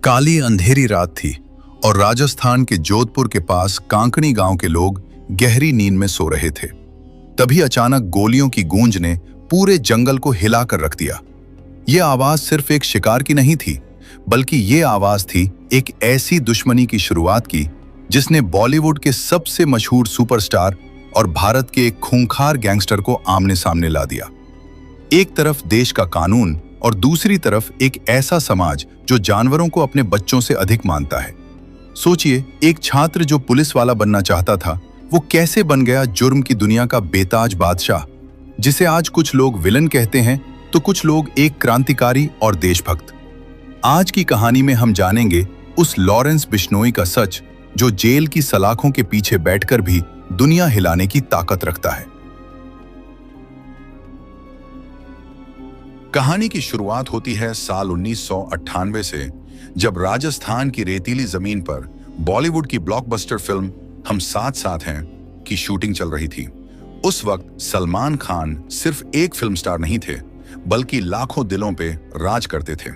काली अंधेरी रात थी और राजस्थान के जोधपुर के पास कांकणी गांव के लोग गहरी नींद में सो रहे थे। तभी अचानक गोलियों की गूंज ने पूरे जंगल को हिलाकर रख दिया। यह आवाज सिर्फ एक शिकार की नहीं थी, बल्कि ये आवाज थी एक ऐसी दुश्मनी की शुरुआत की जिसने बॉलीवुड के सबसे मशहूर सुपरस्टार और भारत के एक खूंखार गैंगस्टर को आमने सामने ला दिया। एक तरफ देश का कानून और दूसरी तरफ एक ऐसा समाज जो जानवरों को अपने बच्चों से अधिक मानता है। सोचिए, एक छात्र जो पुलिस वाला बनना चाहता था, वो कैसे बन गया जुर्म की दुनिया का बेताज बादशाह, जिसे आज कुछ लोग विलन कहते हैं तो कुछ लोग एक क्रांतिकारी और देशभक्त। आज की कहानी में हम जानेंगे उस लॉरेंस बिश्नोई का सच, जो जेल की सलाखों के पीछे बैठकर भी दुनिया हिलाने की ताकत रखता है। कहानी की शुरुआत होती है साल 1998 से, जब राजस्थान की रेतीली जमीन पर बॉलीवुड की ब्लॉकबस्टर फिल्म हम साथ साथ हैं की शूटिंग चल रही थी। उस वक्त सलमान खान सिर्फ एक फिल्म स्टार नहीं थे, बल्कि लाखों दिलों पे राज करते थे।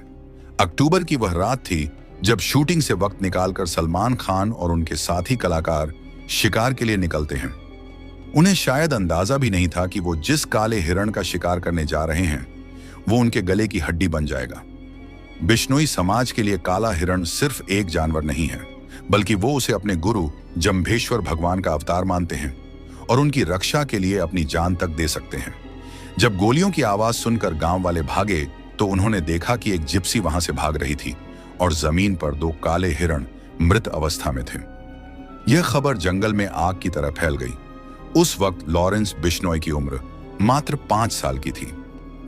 अक्टूबर की वह रात थी जब शूटिंग से वक्त निकालकर सलमान खान और उनके साथी कलाकार शिकार के लिए निकलते हैं। उन्हें शायद अंदाजा भी नहीं था कि वो जिस काले हिरण का शिकार करने जा रहे हैं वो उनके गले की हड्डी बन जाएगा। बिश्नोई समाज के लिए काला हिरण सिर्फ एक जानवर नहीं है, बल्कि वो उसे अपने गुरु जम्भेश्वर भगवान का अवतार मानते हैं और उनकी रक्षा के लिए अपनी जान तक दे सकते हैं। जब गोलियों की आवाज सुनकर गांव वाले भागे तो उन्होंने देखा कि एक जिप्सी वहां से भाग रही थी और जमीन पर दो काले हिरण मृत अवस्था में थे। यह खबर जंगल में आग की तरह फैल गई। उस वक्त लॉरेंस बिश्नोई की उम्र मात्र 5 साल की थी।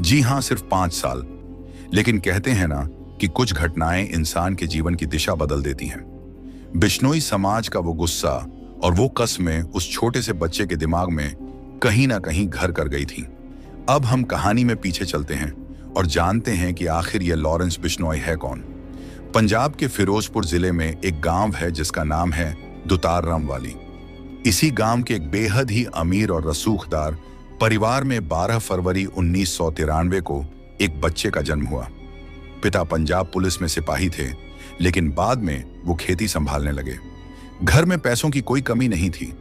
जी हां, सिर्फ 5 साल। लेकिन कहते हैं ना कि कुछ घटनाएं इंसान के जीवन की दिशा बदल देती हैं। बिश्नोई समाज का वो गुस्सा और वो कस्में उस छोटे से बच्चे के दिमाग में कहीं ना कहीं घर कर गई थी। अब हम कहानी में पीछे चलते हैं और जानते हैं कि आखिर ये लॉरेंस बिश्नोई है कौन। पंजाब के फिरोजपुर जिले में एक गांव है जिसका नाम है दुतारराम वाली। इसी गांव के एक बेहद ही अमीर और रसूखदार परिवार में 12 फरवरी 1993 को एक बच्चे का जन्म हुआ। पिता पंजाब पुलिस में सिपाही थे, लेकिन बाद में वो खेती संभालने लगे। घर में पैसों की कोई कमी नहीं थी।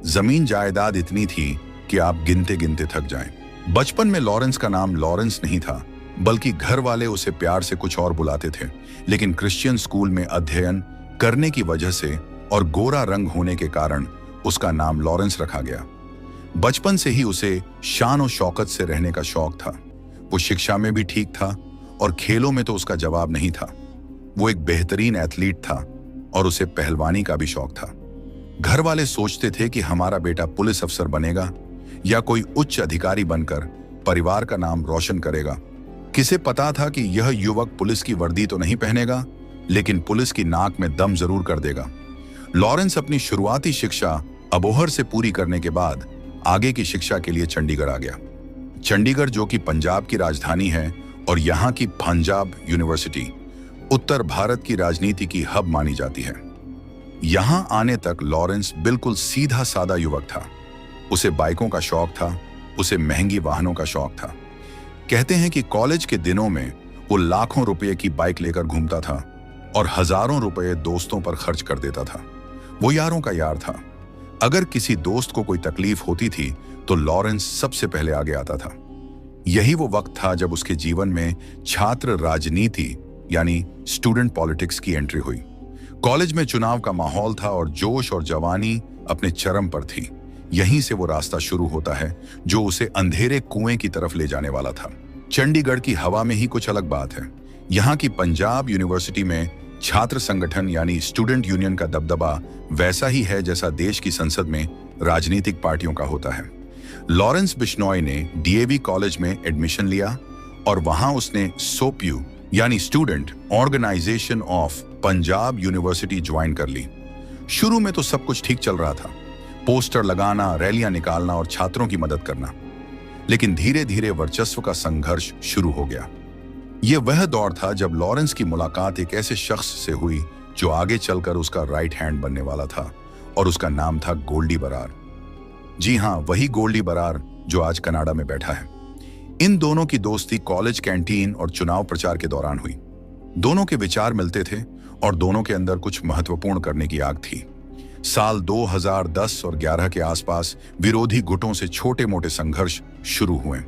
जमीन जायदाद इतनी थी कि आप गिनते गिनते थक जाएं। बचपन में लॉरेंस का नाम लॉरेंस नहीं था, बल्कि घर वाले उसे प्यार से कुछ और बुलाते थे। लेकिन क्रिश्चियन स्कूल में अध्ययन करने की वजह से और गोरा रंग होने के कारण उसका नाम लॉरेंस रखा गया। बचपन से ही उसे शान और शौकत से रहने का शौक था। वो शिक्षा में भी ठीक था और खेलों में तो उसका जवाब नहीं था। वो एक बेहतरीन एथलीट था और उसे पहलवानी का भी शौक था। घर वाले सोचते थे कि हमारा बेटा पुलिस अफसर बनेगा या कोई उच्च अधिकारी बनकर परिवार का नाम रोशन करेगा। किसे पता था कि यह युवक पुलिस की वर्दी तो नहीं पहनेगा, लेकिन पुलिस की नाक में दम जरूर कर देगा। लॉरेंस अपनी शुरुआती शिक्षा अबोहर से पूरी करने के बाद आगे की शिक्षा के लिए चंडीगढ़ आ गया। चंडीगढ़, जो कि पंजाब की राजधानी है और यहाँ की पंजाब यूनिवर्सिटी उत्तर भारत की राजनीति की हब मानी जाती है। यहाँ आने तक लॉरेंस बिल्कुल सीधा सादा युवक था। उसे बाइकों का शौक था, उसे महंगी वाहनों का शौक था। कहते हैं कि कॉलेज के दिनों में वो लाखों रुपए की बाइक लेकर घूमता था और हजारों रुपए दोस्तों पर खर्च कर देता था। वो यारों का यार था। अगर किसी दोस्त को कोई तकलीफ होती थी तो लॉरेंस सबसे पहले आगे आता था। यही वो वक्त था जब उसके जीवन में छात्र राजनीति यानी स्टूडेंट पॉलिटिक्स की एंट्री हुई। कॉलेज में चुनाव का माहौल था और जोश और जवानी अपने चरम पर थी। यहीं से वो रास्ता शुरू होता है जो उसे अंधेरे कुएं की तरफ ले जाने वाला था। चंडीगढ़ की हवा में ही कुछ अलग बात है। यहाँ की पंजाब यूनिवर्सिटी में छात्र संगठन यानी स्टूडेंट यूनियन का दबदबा वैसा ही है जैसा देश की संसद में राजनीतिक पार्टियों का होता है। लॉरेंस बिश्नोई ने डीएवी कॉलेज में एडमिशन लिया और वहां उसने सोपयू यानी student organisation of Punjab university join कर ली। शुरू में तो सब कुछ ठीक चल रहा था, पोस्टर लगाना, रैलियां निकालना और छात्रों की मदद करना। लेकिन धीरे धीरे वर्चस्व का संघर्ष शुरू हो गया। यह वह दौर था जब लॉरेंस की मुलाकात एक ऐसे शख्स से हुई जो आगे चलकर उसका राइट हैंड बनने वाला था, और उसका नाम था गोल्डी बरार। जी हां, वही गोल्डी बरार जो आज कनाडा में बैठा है। इन दोनों की दोस्ती कॉलेज कैंटीन और चुनाव प्रचार के दौरान हुई। दोनों के विचार मिलते थे और दोनों के अंदर कुछ महत्वपूर्ण करने की आग थी। साल 2010 और 11 के आसपास विरोधी गुटों से छोटे मोटे संघर्ष शुरू हुए।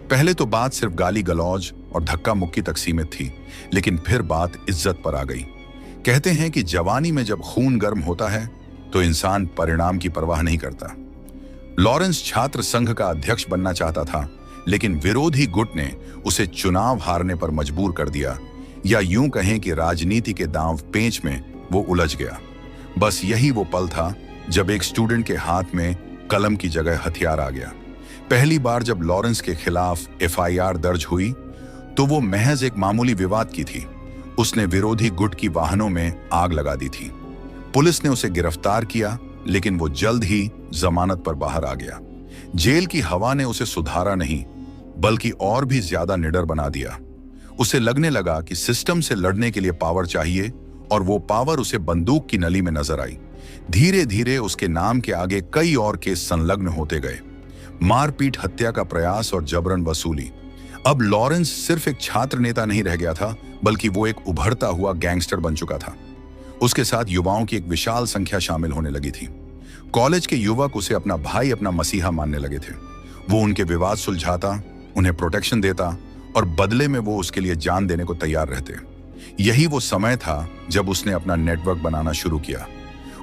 पहले तो बात सिर्फ गाली गलौज और धक्का मुक्की तक सीमित थी, लेकिन फिर बात इज्जत पर आ गई। कहते हैं कि जवानी में जब खून गर्म होता है तो इंसान परिणाम की परवाह नहीं करता। लॉरेंस छात्र संघ का अध्यक्ष बनना चाहता था, लेकिन विरोधी गुट ने उसे चुनाव हारने पर मजबूर कर दिया, या यूं कहें कि राजनीति के दांव पेंच में वो उलझ गया। बस यही वो पल था जब एक स्टूडेंट के हाथ में कलम की जगह हथियार आ गया। पहली बार जब लॉरेंस के खिलाफ एफआईआर दर्ज हुई तो वो महज एक मामूली विवाद की थी। उसने विरोधी गुट की वाहनों में आग लगा दी थी। पुलिस ने उसे गिरफ्तार किया, लेकिन वो जल्द ही जमानत पर बाहर आ गया। जेल की हवा ने उसे सुधारा नहीं, बल्कि और भी ज्यादा निडर बना दिया। उसे लगने लगा कि सिस्टम से लड़ने के लिए पावर चाहिए, और वो पावर उसे बंदूक की नली में नजर आई। धीरे धीरे उसके नाम के आगे कई और केस संलग्न होते गए। मारपीट, हत्या का प्रयास और जबरन वसूली। अब लॉरेंस सिर्फ एक छात्र नेता नहीं रह गया था, बल्कि वो एक उभरता हुआ गैंगस्टर बन चुका था। उसके साथ युवाओं की एक विशाल संख्या शामिल होने लगी थी। कॉलेज के युवक उसे अपना भाई, अपना मसीहा मानने लगे थे। वो उनके विवाद सुलझाता, उन्हें प्रोटेक्शन देता, और बदले में वो उसके लिए जान देने को तैयार रहते। यही वो समय था जब उसने अपना नेटवर्क बनाना शुरू किया।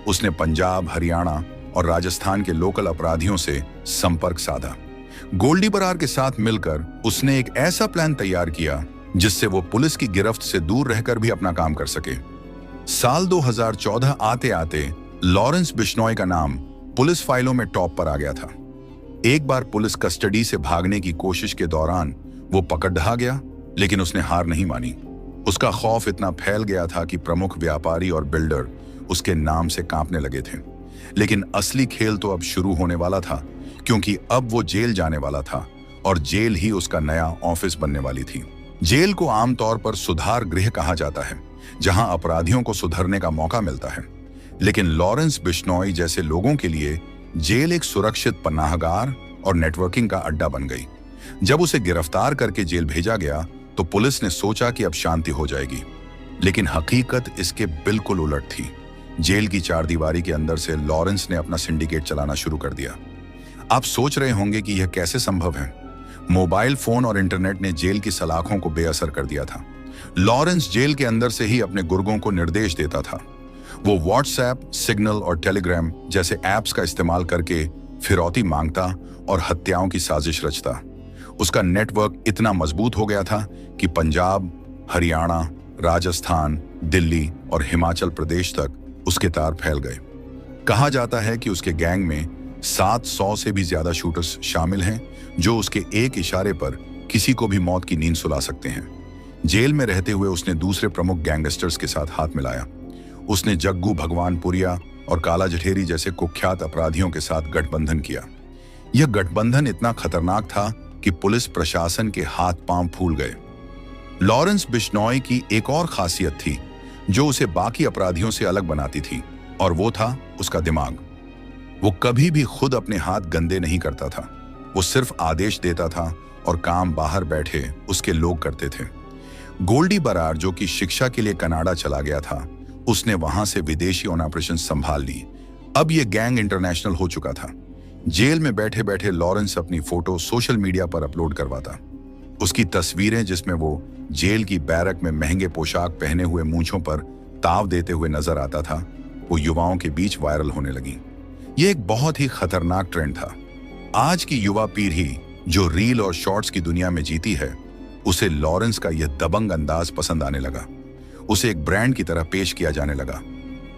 उसने पंजाब, हरियाणा और राजस्थान के लोकल अपराधियों से संपर्क साधा। गोल्डी बरार के साथ मिलकर उसने एक ऐसा प्लान तैयार किया जिससे वो पुलिस की गिरफ्त से दूर रहकर भी अपना काम कर सके। साल 2014 आते आते लॉरेंस बिश्नोई का नाम पुलिस फाइलों में टॉप पर आ गया था। एक बार पुलिस कस्टडी से भागने की कोशिश के दौरान वो पकड़ ढहा गया, लेकिन उसने हार नहीं मानी। उसका खौफ इतना फैल गया था कि प्रमुख व्यापारी और बिल्डर उसके नाम से कांपने लगे थे। लेकिन असली खेल तो अब शुरू होने वाला था, क्योंकि अब वो जेल जाने वाला था, और जेल ही उसका नया ऑफिस बनने वाली थी। जेल को आमतौर पर सुधार गृह कहा जाता है, जहां अपराधियों को सुधरने का मौका मिलता है। लेकिन लॉरेंस बिश्नोई जैसे लोगों के लिए जेल एक सुरक्षित पनाहगार और नेटवर्किंग का अड्डा बन गई। जब उसे गिरफ्तार करके जेल भेजा गया तो पुलिस ने सोचा कि अब शांति हो जाएगी, लेकिन हकीकत इसके बिल्कुल उलट थी। जेल की चारदीवारी के अंदर से लॉरेंस ने अपना सिंडिकेट चलाना शुरू कर दिया। आप सोच रहे होंगे कि यह कैसे संभव है। मोबाइल फोन और इंटरनेट ने जेल की सलाखों को बेअसर कर दिया था। लॉरेंस जेल के अंदर से ही अपने गुर्गों को निर्देश देता था। वो व्हाट्सएप, सिग्नल और टेलीग्राम जैसे ऐप्स का इस्तेमाल करके फिरौती मांगता और हत्याओं की साजिश रचता। उसका नेटवर्क इतना मजबूत हो गया था कि पंजाब, हरियाणा, राजस्थान, दिल्ली और हिमाचल प्रदेश तक उसके तार फैल गए। कहा जाता है कि उसके गैंग में 700 से भी ज्यादा शूटर्स शामिल हैं, जो उसके एक इशारे पर किसी को भी मौत की नींद सुला सकते हैं। जेल में रहते हुए उसने दूसरे प्रमुख गैंगस्टर्स के साथ हाथ मिलाया। उसने जग्गू भगवानपुरिया और काला जठेरी जैसे कुख्यात अपराधियों के साथ गठबंधन किया। यह गठबंधन इतना खतरनाक था कि पुलिस प्रशासन के हाथ पांव फूल गए। लॉरेंस बिश्नोई की एक और खासियत थी जो उसे बाकी अपराधियों से अलग बनाती थी, और वो था उसका दिमाग। वो कभी भी खुद अपने हाथ गंदे नहीं करता था। वो सिर्फ आदेश देता था और काम बाहर बैठे उसके लोग करते थे। गोल्डी बरार, जो कि शिक्षा के लिए कनाडा चला गया था, उसने वहां से विदेशी ऑपरेशन संभाल ली। अब यह गैंग इंटरनेशनल हो चुका था। जेल में बैठे बैठे लॉरेंस अपनी फोटो सोशल मीडिया पर अपलोड करवाता। उसकी तस्वीरें, जिसमें वो जेल की बैरक में महंगे पोशाक पहने हुए मूंछों पर ताव देते हुए नजर आता था, वो युवाओं के बीच वायरल होने लगी। ये एक बहुत ही खतरनाक ट्रेंड था। आज की युवा पीढ़ी जो रील और शॉर्ट्स की दुनिया में जीती है, उसे लॉरेंस का यह दबंग अंदाज पसंद आने लगा। उसे एक ब्रांड की तरह पेश किया जाने लगा।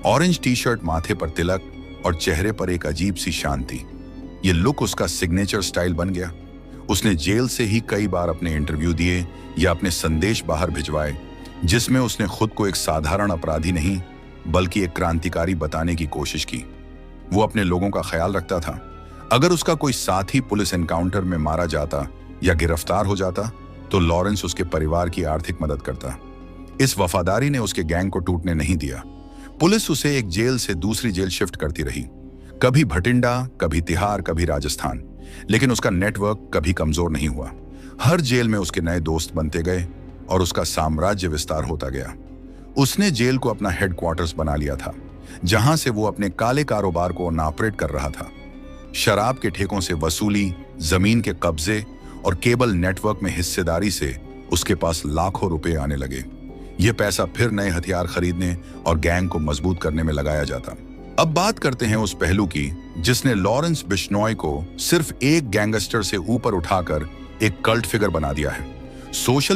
ऑरेंज टी शर्ट, माथे पर तिलक और चेहरे पर एक अजीब सी शांति। ये लुक उसका सिग्नेचर स्टाइल बन गया। उसने जेल से ही कई बार अपने इंटरव्यू दिए या अपने संदेश बाहर भिजवाए, जिसमें उसने खुद को एक साधारण अपराधी नहीं बल्कि एक क्रांतिकारी बताने की कोशिश की। वो अपने लोगों का ख्याल रखता था। अगर उसका कोई साथी पुलिस एनकाउंटर में मारा जाता या गिरफ्तार हो जाता तो लॉरेंस उसके परिवार की आर्थिक मदद करता। इस वफादारी ने उसके गैंग को टूटने नहीं दिया। पुलिस उसे एक जेल से दूसरी जेल शिफ्ट करती रही, कभी भटिंडा, कभी तिहाड़, कभी राजस्थान, लेकिन उसका नेटवर्क कभी कमजोर नहीं हुआ। हर जेल में उसके नए दोस्त बनते गए और उसका साम्राज्य विस्तार होता गया। उसने जेल को अपना हेडक्वार्टर्स बना लिया था, जहां से वो अपने काले कारोबार को ऑपरेट कर रहा था। शराब के ठेकों से वसूली, जमीन के कब्जे और केबल नेटवर्क में हिस्सेदारी से उसके पास लाखों रुपए आने लगे। यह पैसा फिर नए हथियार खरीदने और गैंग को मजबूत करने में लगाया जाता। अब बात करते हैं उस पहलू की जिसने लॉरेंस बिश्नोई को सिर्फ एक गैंगस्टर से ऊपर उठाकर एक कल्ट फिगर बना दिया है। सोशल